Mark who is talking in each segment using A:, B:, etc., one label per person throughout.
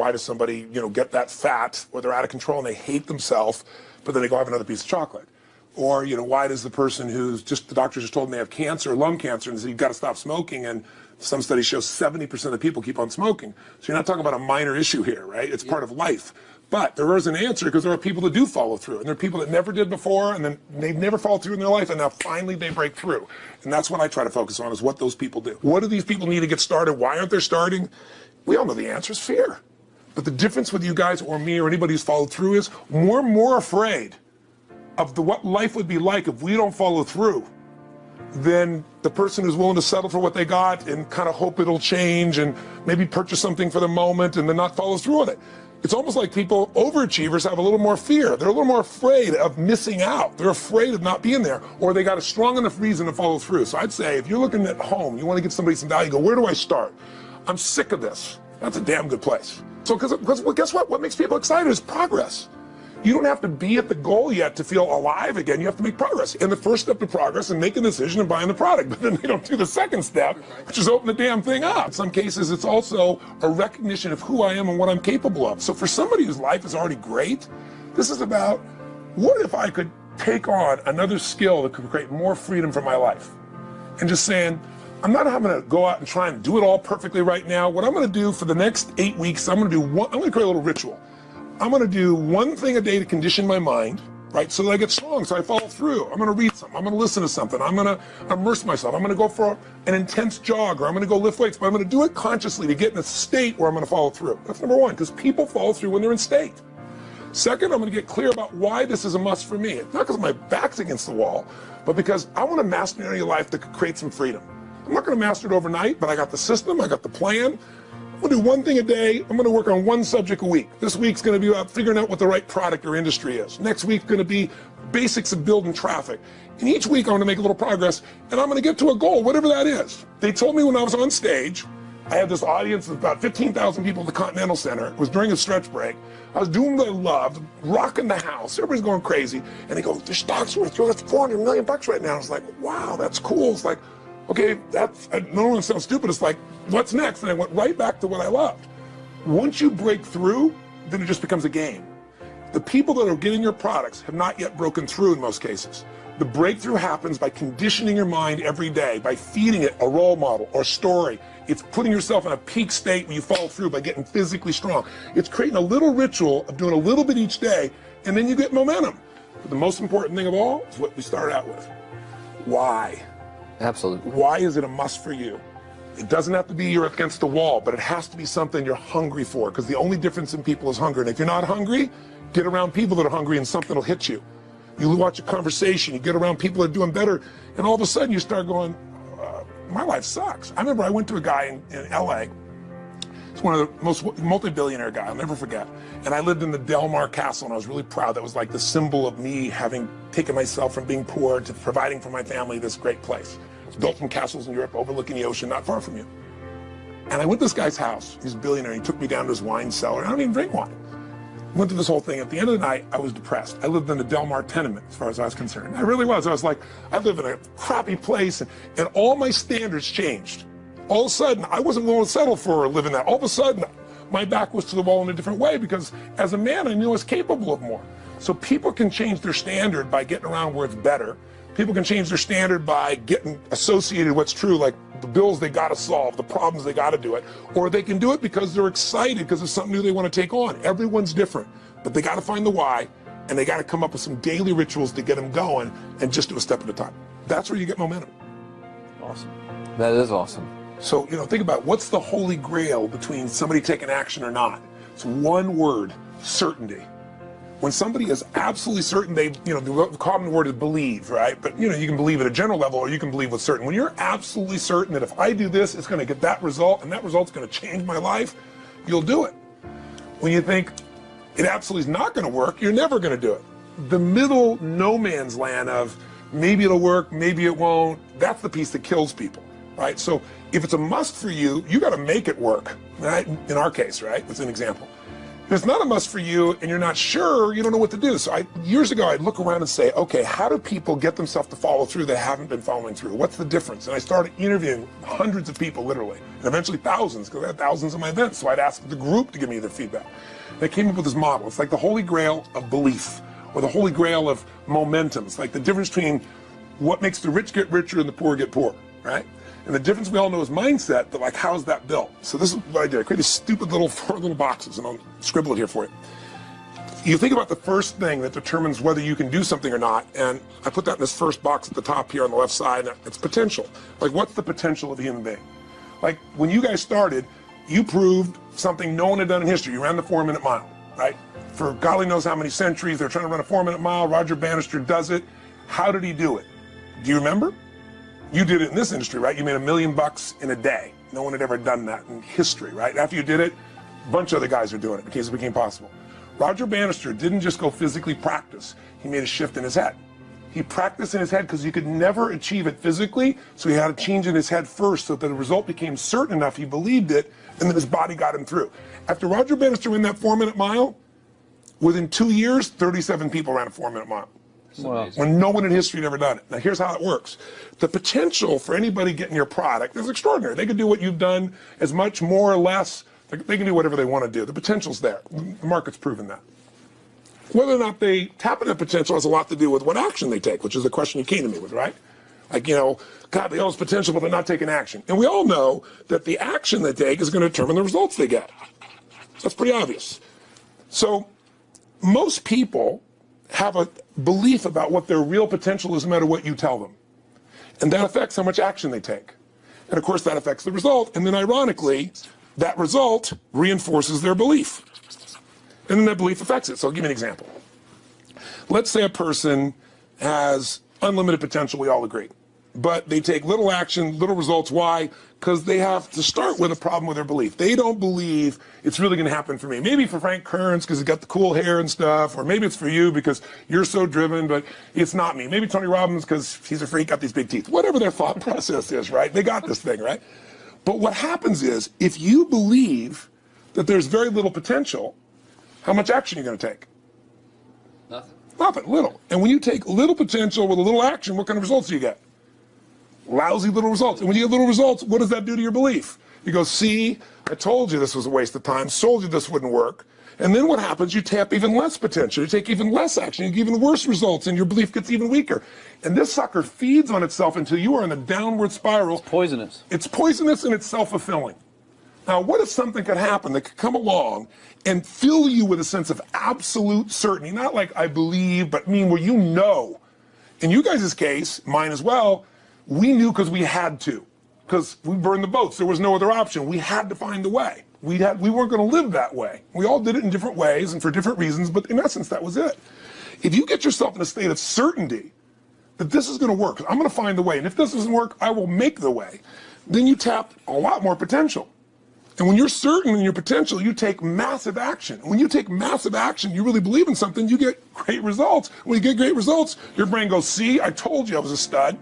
A: why does somebody, get that fat, or they're out of control and they hate themselves, but then they go have another piece of chocolate? Or, why does the person the doctors just told them they have cancer, lung cancer, and they say, you've got to stop smoking, and some studies show 70% of the people keep on smoking. So you're not talking about a minor issue here, right? It's part of life. But there is an answer, because there are people that do follow through, and there are people that never did before, and then they've never followed through in their life, and now finally they break through. And that's what I try to focus on, is what those people do. What do these people need to get started? Why aren't they starting? We all know the answer is fear. But the difference with you guys or me or anybody who's followed through is we're more afraid of what life would be like if we don't follow through than the person who's willing to settle for what they got and kind of hope it'll change and maybe purchase something for the moment and then not follow through on it. It's almost like overachievers have a little more fear. They're a little more afraid of missing out. They're afraid of not being there, or they got a strong enough reason to follow through. So I'd say if you're looking at home, you want to give somebody some value, go, where do I start? I'm sick of this. That's a damn good place. So because guess what? What makes people excited is progress. You don't have to be at the goal yet to feel alive again. You have to make progress. And the first step to progress is make a decision and buying the product. But then they don't do the second step, which is open the damn thing up. In some cases, it's also a recognition of who I am and what I'm capable of. So for somebody whose life is already great, this is about, what if I could take on another skill that could create more freedom for my life? And just saying, I'm not having to go out and try and do it all perfectly right now. What I'm going to do for the next 8 weeks, I'm going to create a little ritual. I'm going to do one thing a day to condition my mind, right, so that I get strong, so I follow through. I'm going to read something. I'm going to listen to something. I'm going to immerse myself. I'm going to go for an intense jog, or I'm going to go lift weights, but I'm going to do it consciously to get in a state where I'm going to follow through. That's number one, because people follow through when they're in state. Second, I'm going to get clear about why this is a must for me. It's not because my back's against the wall, but because I want to master an area of life that could create some freedom. I'm not going to master it overnight, but I got the system, I got the plan. I'm going to do one thing a day. I'm going to work on one subject a week. This week's going to be about figuring out what the right product or industry is. Next week's going to be basics of building traffic. And each week I'm going to make a little progress, and I'm going to get to a goal, whatever that is. They told me when I was on stage, I had this audience of about 15,000 people at the Continental Center. It was during a stretch break. I was doing what I loved, rocking the house. Everybody's going crazy. And they go, the stock's worth $400 million right now. I was like, wow, that's cool. It's like, okay, I don't want to sound stupid. It's like, what's next? And I went right back to what I loved. Once you break through, then it just becomes a game. The people that are getting your products have not yet broken through in most cases. The breakthrough happens by conditioning your mind every day, by feeding it a role model or story. It's putting yourself in a peak state where you follow through by getting physically strong. It's creating a little ritual of doing a little bit each day, and then you get momentum. But the most important thing of all is what we started out with. Why?
B: Absolutely.
A: Why is it a must for you? It doesn't have to be you're against the wall, but it has to be something you're hungry for, because the only difference in people is hunger. And if you're not hungry, get around people that are hungry and something will hit you. You watch a conversation, you get around people that are doing better, and all of a sudden you start going, my life sucks. I remember I went to a guy in LA. It's one of the most multi-billionaire guy, I'll never forget. And I lived in the Del Mar Castle, and I was really proud. That was like the symbol of me having taken myself from being poor to providing for my family this great place. It's built from castles in Europe overlooking the ocean, not far from you. And I went to this guy's house. He's a billionaire. He took me down to his wine cellar. I don't even drink wine. Went through this whole thing. At the end of the night, I was depressed. I lived in the Del Mar tenement, as far as I was concerned. I really was. I was like, I live in a crappy place, and all my standards changed. All of a sudden, I wasn't willing to settle for living that. All of a sudden, my back was to the wall in a different way, because as a man, I knew I was capable of more. So people can change their standard by getting around where it's better. People can change their standard by getting associated with what's true, like the bills they got to solve, the problems they got to do it. Or they can do it because they're excited, because it's something new they want to take on. Everyone's different, but they got to find the why, and they got to come up with some daily rituals to get them going, and just do a step at a time. That's where you get momentum.
B: Awesome. That is awesome.
A: So, think about what's the holy grail between somebody taking action or not. It's one word: certainty. When somebody is absolutely certain, the common word is believe, right? But you can believe at a general level, or you can believe with certain. When you're absolutely certain that if I do this, it's going to get that result, and that result's going to change my life, you'll do it. When you think it absolutely is not going to work, you're never going to do it. The middle no man's land of maybe it'll work, maybe it won't, that's the piece that kills people, right? So if it's a must for you, you got to make it work, right? In our case, right? That's an example. it's not a must for you and you're not sure, you don't know what to do. So years ago, I'd look around and say, okay, how do people get themselves to follow through that haven't been following through? What's the difference? And I started interviewing hundreds of people, literally, and eventually thousands, because I had thousands of my events. So I'd ask the group to give me their feedback. And I came up with this model. It's like the holy grail of belief, or the holy grail of momentum. It's like the difference between what makes the rich get richer and the poor get poor, right? And the difference we all know is mindset, but like, how's that built? So this is what I did. I created stupid little 4 little boxes, and I'll scribble it here for you. You think about the first thing that determines whether you can do something or not, and I put that in this first box at the top here on the left side. It's potential. Like, what's the potential of a human being? Like, when you guys started, you proved something no one had done in history. You ran the 4-minute mile, right? For golly knows how many centuries, they're trying to run a 4-minute mile. Roger Bannister does it. How did he do it? Do you remember? You did it in this industry, right? You made $1 million in a day. No one had ever done that in history, right? After you did it, a bunch of other guys are doing it because it became possible. Roger Bannister didn't just go physically practice. He made a shift in his head. He practiced in his head because he could never achieve it physically, so he had to change in his head first so that the result became certain enough, he believed it, and then his body got him through. After Roger Bannister ran that 4-minute mile, within 2 years, 37 people ran a 4-minute mile.
B: Wow.
A: When no one in history had ever done it. Now here's how it works. The potential for anybody getting your product is extraordinary. They could do what you've done as much, more or less. They can do whatever they want to do. The potential's there. The market's proven that. Whether or not they tap into potential has a lot to do with what action they take, which is the question you came to me with, right? Like, you know, God, they all have potential, but they're not taking action. And we all know that the action they take is going to determine the results they get. That's pretty obvious. So most people have a belief about what their real potential is no matter what you tell them. And that affects how much action they take. And of course that affects the result. And then ironically, that result reinforces their belief. And then that belief affects it. So I'll give you an example. Let's say a person has unlimited potential, we all agree. But they take little action, little results. Why? Because they have to start with a problem with their belief. They don't believe it's really going to happen for me. Maybe for Frank Kearns because he's got the cool hair and stuff, or maybe it's for you because you're so driven, but it's not me. Maybe Tony Robbins because he's a freak, got these big teeth. Whatever their thought process is, right? They got this thing, right? But what happens is, if you believe that there's very little potential, how much action are you going to take?
B: Nothing.
A: Nothing, little. And when you take little potential with a little action, what kind of results do you get? Lousy little results. And when you get little results, what does that do to your belief? You go, see, I told you this was a waste of time, told you this wouldn't work. And then what happens? You tap even less potential. You take even less action. You get even worse results, and your belief gets even weaker. And this sucker feeds on itself until you are in a downward spiral.
B: It's poisonous.
A: It's poisonous and it's self-fulfilling. Now, what if something could happen that could come along and fill you with a sense of absolute certainty? Not like I believe, but where you know. In you guys' case, mine as well, we knew because we had to. Because we burned the boats. There was no other option. We had to find a way. We weren't going to live that way. We all did it in different ways and for different reasons, but in essence, that was it. If you get yourself in a state of certainty that this is going to work, I'm going to find the way, and if this doesn't work, I will make the way, then you tap a lot more potential. And when you're certain in your potential, you take massive action. When you take massive action, you really believe in something, you get great results. When you get great results, your brain goes, see, I told you I was a stud.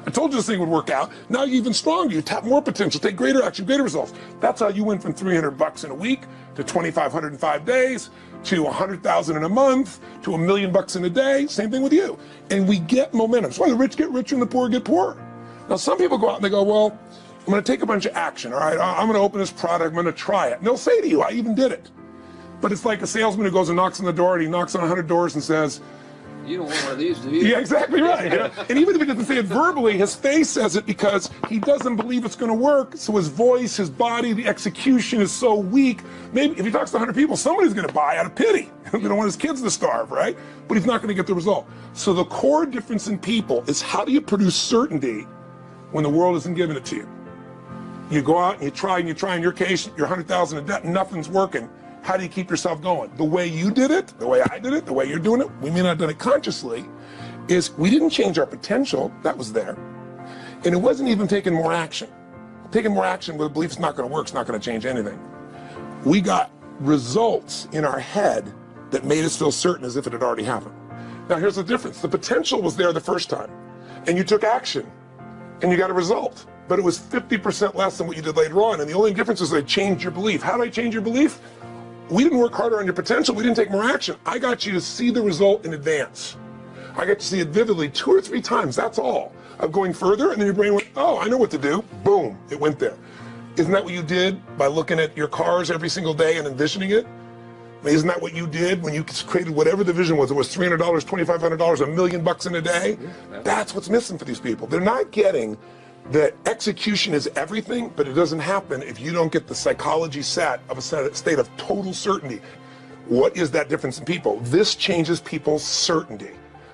A: I told you this thing would work out. Now you're even stronger. You tap more potential, take greater action, greater results. That's how you went from $300 in a week to $2,500 in 5 days to $100,000 in a month to $1 million in a day. Same thing with you. And we get momentum. That's why the rich get richer and the poor get poorer. Now some people go out and they go, well, I'm going to take a bunch of action. All right, I'm going to open this product. I'm going to try it. And they'll say to you, I even did it. But it's like a salesman who goes and knocks on the door, and he knocks on 100 doors and says,
B: you don't want one of these, do you?
A: Yeah, exactly right. You know? And even if he doesn't say it verbally, his face says it because he doesn't believe it's going to work. So his voice, his body, the execution is so weak. Maybe if he talks to 100 people, somebody's going to buy out of pity. They don't want his kids to starve, right? But he's not going to get the result. So the core difference in people is, how do you produce certainty when the world isn't giving it to you? You go out and you try, in your case, you're 100,000 in debt, nothing's working. How do you keep yourself going? The way you did it, the way I did it, the way you're doing it, we may not have done it consciously, is we didn't change our potential, that was there. And it wasn't even taking more action. Taking more action with a belief it's not going to work, it's not going to change anything. We got results in our head that made us feel certain as if it had already happened. Now here's the difference. The potential was there the first time, and you took action, and you got a result. But it was 50% less than what you did later on, and the only difference is they changed your belief. How do I change your belief? we didn't work harder on your potential. We didn't take more action. I got you to see the result in advance. I got to see it vividly 2 or 3 times. That's all. Of going further, and then your brain went, oh, I know what to do. Boom, it went there. Isn't that what you did by looking at your cars every single day and envisioning it? I mean, isn't that what you did when you created whatever the vision was? It was $300, $2,500, $1 million in a day. That's what's missing for these people. They're not getting that execution is everything, but it doesn't happen if you don't get the psychology set of a state of total certainty. What is that difference in people? This changes people's certainty.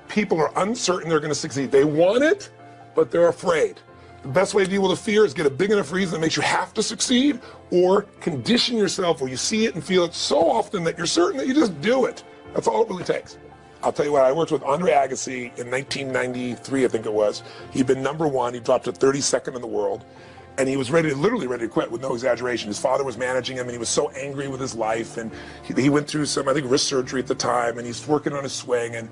A: People are uncertain they're going to succeed. They want it, but they're afraid. The best way to deal with a fear is get a big enough reason that makes you have to succeed, or condition yourself where you see it and feel it so often that you're certain that you just do it. That's all it really takes. I'll tell you what, I worked with Andre Agassi in 1993, I think it was. He'd been #1, he dropped to 32nd in the world, and he was literally ready to quit with no exaggeration. His father was managing him, and he was so angry with his life, and he went through some, I think, wrist surgery at the time, and he's working on his swing, and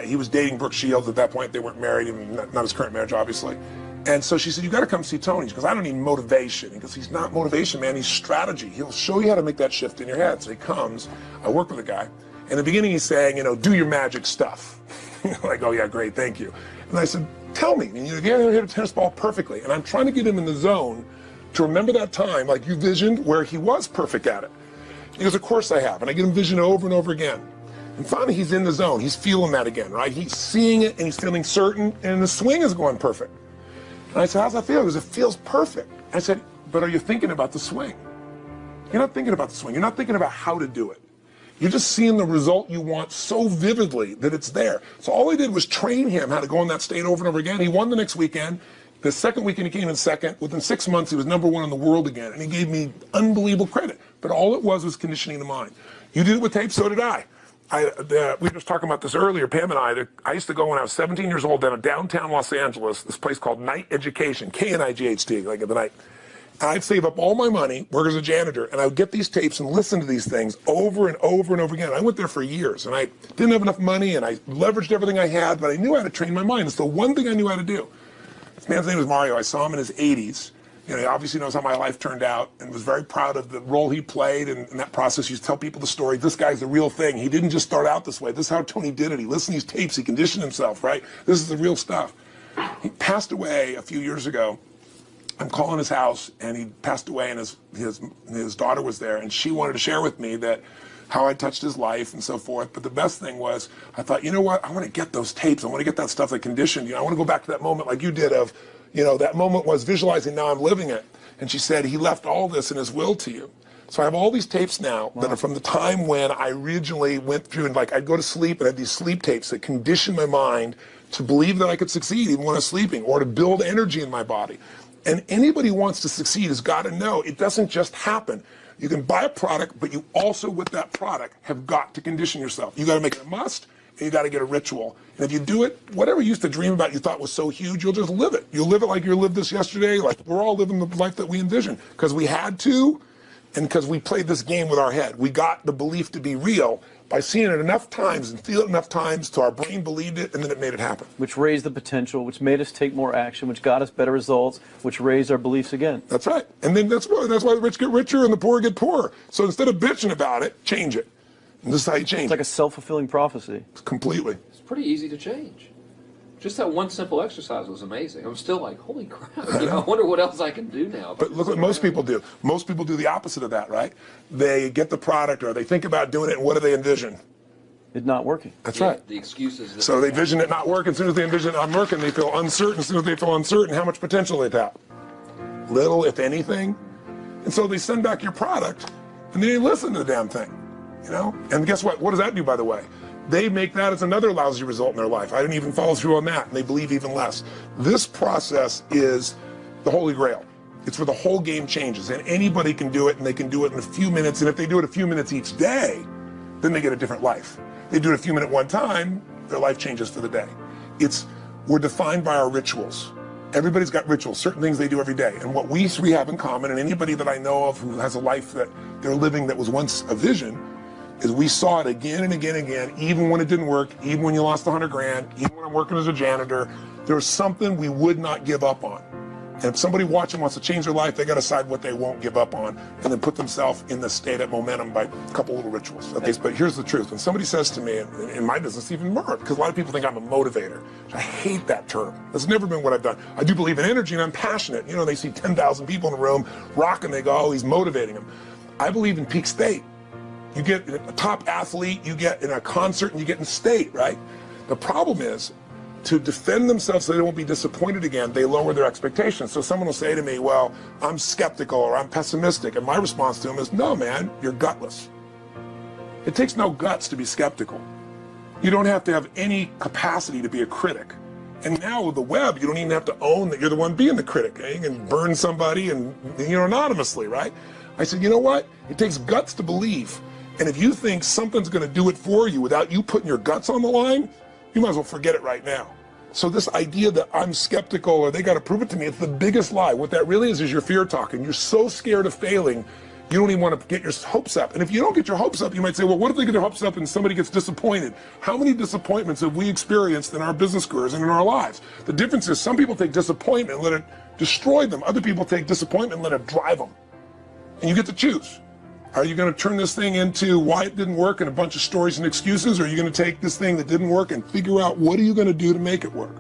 A: he was dating Brooke Shields at that point. They weren't married, even not his current marriage, obviously. And so she said, you got to come see Tony. She goes, I don't need motivation. He goes, he's not motivation, man. He's strategy. He'll show you how to make that shift in your head. So he comes. I work with a guy. In the beginning, he's saying, do your magic stuff. Like, oh, yeah, great, thank you. And I said, tell me. And you ever hit a tennis ball perfectly? And I'm trying to get him in the zone to remember that time, like you visioned, where he was perfect at it. He goes, of course I have. And I get him vision over and over again. And finally, he's in the zone. He's feeling that again, right? He's seeing it, and he's feeling certain, and the swing is going perfect. And I said, how's that feel? He goes, it feels perfect. I said, but are you thinking about the swing? You're not thinking about the swing. You're not thinking about how to do it. You're just seeing the result you want so vividly that it's there. So all I did was train him how to go in that state over and over again. He won the next weekend. The second weekend he came in second. Within 6 months, he was #1 in the world again. And he gave me unbelievable credit. But all it was conditioning the mind. You did it with tape, so did I. We were just talking about this earlier, Pam and I used to go when I was 17 years old down to downtown Los Angeles, this place called Night Education, K-N-I-G-H-T, like in the night. And I'd save up all my money, work as a janitor, and I would get these tapes and listen to these things over and over and over again. I went there for years, and I didn't have enough money, and I leveraged everything I had, but I knew how to train my mind. It's the one thing I knew how to do. This man's name was Mario. I saw him in his 80s. He obviously knows how my life turned out and was very proud of the role he played in that process. He used to tell people the story. This guy's the real thing. He didn't just start out this way. This is how Tony did it. He listened to these tapes. He conditioned himself, right? This is the real stuff. He passed away a few years ago. I'm calling his house, and he passed away, and his daughter was there, and she wanted to share with me that how I touched his life and so forth. But the best thing was, I thought, you know what? I want to get those tapes. I want to get that stuff that conditioned. I want to go back to that moment like you did of, that moment was visualizing, now I'm living it. And she said, he left all this in his will to you. So I have all these tapes now that are from the time when I originally went through, and I'd go to sleep and I had these sleep tapes that conditioned my mind to believe that I could succeed even when I was sleeping, or to build energy in my body. And anybody who wants to succeed has got to know it doesn't just happen. You can buy a product, but you also, with that product, have got to condition yourself. You got to make it a must, and you got to get a ritual. And if you do it, whatever you used to dream about you thought was so huge, you'll just live it. You'll live it like you lived this yesterday, like we're all living the life that we envisioned. Because we had to, and because we played this game with our head. We got the belief to be real by seeing it enough times and feel it enough times till our brain believed it, and then it made it happen.
C: Which raised the potential, which made us take more action, which got us better results, which raised our beliefs again.
A: That's right. And then that's why the rich get richer and the poor get poorer. So instead of bitching about it, change it. And this is how you change it.
C: It's like a self-fulfilling prophecy.
A: Completely.
B: It's pretty easy to change. Just that one simple exercise was amazing. I'm still like, holy crap, I wonder what else I can do now.
A: But look what most people do. Most people do the opposite of that, right? They get the product, or they think about doing it, and what do they envision?
C: It not working.
A: That's right.
B: The excuses.
A: So they vision it not working. As soon as they envision it not working, they feel uncertain. As soon as they feel uncertain, how much potential they tap? Little, if anything. And so they send back your product, and they listen to the damn thing. And guess what? What does that do, by the way? They make that as another lousy result in their life. I didn't even follow through on that, and they believe even less. This process is the Holy Grail. It's where the whole game changes, and anybody can do it, and they can do it in a few minutes. And if they do it a few minutes each day, then they get a different life. They do it a few minutes one time, their life changes for the day. We're defined by our rituals. Everybody's got rituals, certain things they do every day. And what we three have in common, and anybody that I know of who has a life that they're living that was once a vision, is we saw it again and again and again, even when it didn't work, even when you lost $100 grand, even when I'm working as a janitor, there was something we would not give up on. And if somebody watching wants to change their life, they got to decide what they won't give up on and then put themselves in the state of momentum by a couple little rituals. Okay, but here's the truth. When somebody says to me, in my business, even more, because a lot of people think I'm a motivator. I hate that term. That's never been what I've done. I do believe in energy and I'm passionate. You know, they see 10,000 people in a room rocking, they go, oh, he's motivating them. I believe in peak state. You get a top athlete, you get in a concert, and you get in state, right? The problem is, to defend themselves so they won't be disappointed again, they lower their expectations. So someone will say to me, well, I'm skeptical or I'm pessimistic. And my response to them is, no, man, you're gutless. It takes no guts to be skeptical. You don't have to have any capacity to be a critic. And now with the web, you don't even have to own that you're the one being the critic. You can burn somebody and, anonymously, right? I said, you know what? It takes guts to believe. And if you think something's going to do it for you without you putting your guts on the line, you might as well forget it right now. So this idea that I'm skeptical or they got to prove it to me, it's the biggest lie. What that really is your fear talking. You're so scared of failing, you don't even want to get your hopes up. And if you don't get your hopes up, you might say, well, what if they get their hopes up and somebody gets disappointed? How many disappointments have we experienced in our business careers and in our lives? The difference is some people take disappointment and let it destroy them. Other people take disappointment and let it drive them. And you get to choose. Are you going to turn this thing into why it didn't work and a bunch of stories and excuses, or are you going to take this thing that didn't work and figure out what are you going to do to make it work?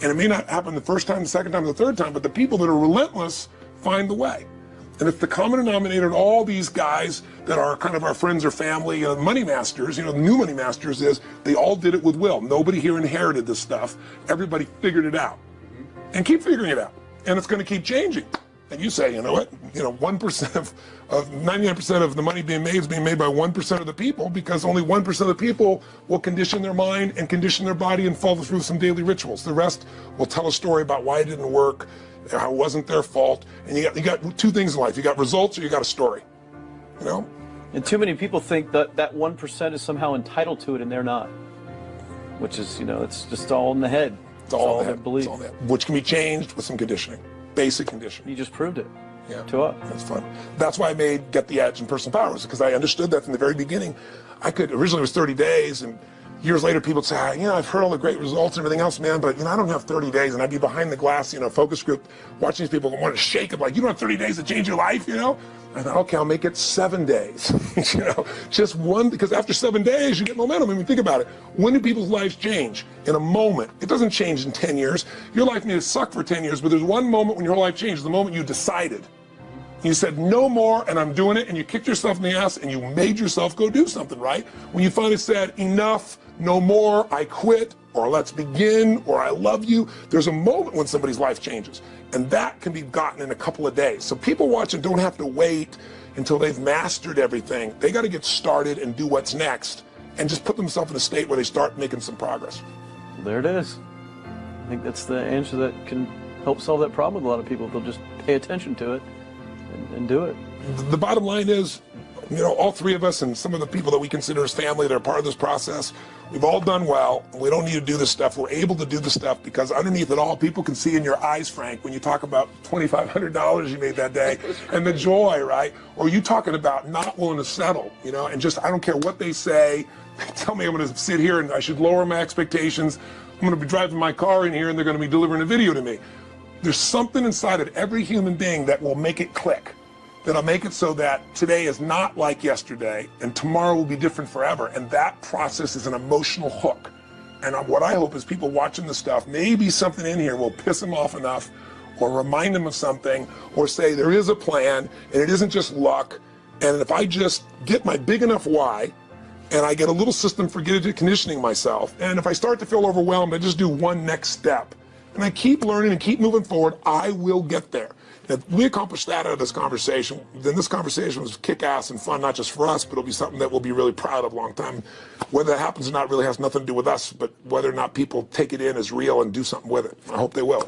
A: And it may not happen the first time, the second time, the third time, but the people that are relentless find the way. And if the common denominator in all these guys that are kind of our friends or family, money masters, the new money masters is they all did it with will. Nobody here inherited this stuff. Everybody figured it out. And keep figuring it out. And it's going to keep changing. And you say, you know what? 1% of 99% of the money being made is being made by 1% of the people, because only 1% of the people will condition their mind and condition their body and follow through some daily rituals. The rest will tell a story about why it didn't work, how it wasn't their fault. And you got two things in life. You got results or you got a story.
C: And too many people think that 1% is somehow entitled to it, and they're not. Which is, it's just all in the head.
A: It's all in the
C: head. Belief.
A: It's all in the head. Which can be changed with some conditioning. Basic conditioning.
C: You just proved it.
A: Yeah.
C: To us.
A: That's fun. That's why I made Get the Edge and Personal Power, because I understood that from the very beginning. Originally it was 30 days, and years later people would say, I've heard all the great results and everything else, man, but I don't have 30 days. And I'd be behind the glass, focus group, watching these people and want to shake them like, you don't have 30 days to change your life, I thought, okay, I'll make it 7 days. Just one, because after 7 days you get momentum. I mean, think about it. When do people's lives change? In a moment. It doesn't change in 10 years. Your life may have sucked for 10 years, but there's one moment when your whole life changed, the moment you decided. You said, no more, and I'm doing it, and you kicked yourself in the ass, and you made yourself go do something, right? When you finally said, enough, no more, I quit, or let's begin, or I love you, there's a moment when somebody's life changes. And that can be gotten in a couple of days. So people watching don't have to wait until they've mastered everything. They got to get started and do what's next, and just put themselves in a state where they start making some progress.
C: Well, there it is. I think that's the answer that can help solve that problem with a lot of people. They'll just pay attention to it and do it.
A: The bottom line is, all three of us and some of the people that we consider as family that are part of this process, we've all done well. We don't need to do this stuff. We're able to do this stuff because underneath it all, people can see in your eyes, Frank, when you talk about $2,500 you made that day and the joy, right? Or you talking about not willing to settle, and just, I don't care what they say. They tell me I'm going to sit here and I should lower my expectations. I'm going to be driving my car in here and they're going to be delivering a video to me. There's something inside of every human being that will make it click. That'll make it so that today is not like yesterday and tomorrow will be different forever. And that process is an emotional hook. And what I hope is people watching this stuff, maybe something in here will piss them off enough or remind them of something or say there is a plan and it isn't just luck. And if I just get my big enough why and I get a little system for conditioning myself, and if I start to feel overwhelmed, I just do one next step. And I keep learning and keep moving forward, I will get there. If we accomplish that out of this conversation, then this conversation was kick-ass and fun, not just for us, but it'll be something that we'll be really proud of a long time. Whether that happens or not really has nothing to do with us, but whether or not people take it in as real and do something with it. I hope they will.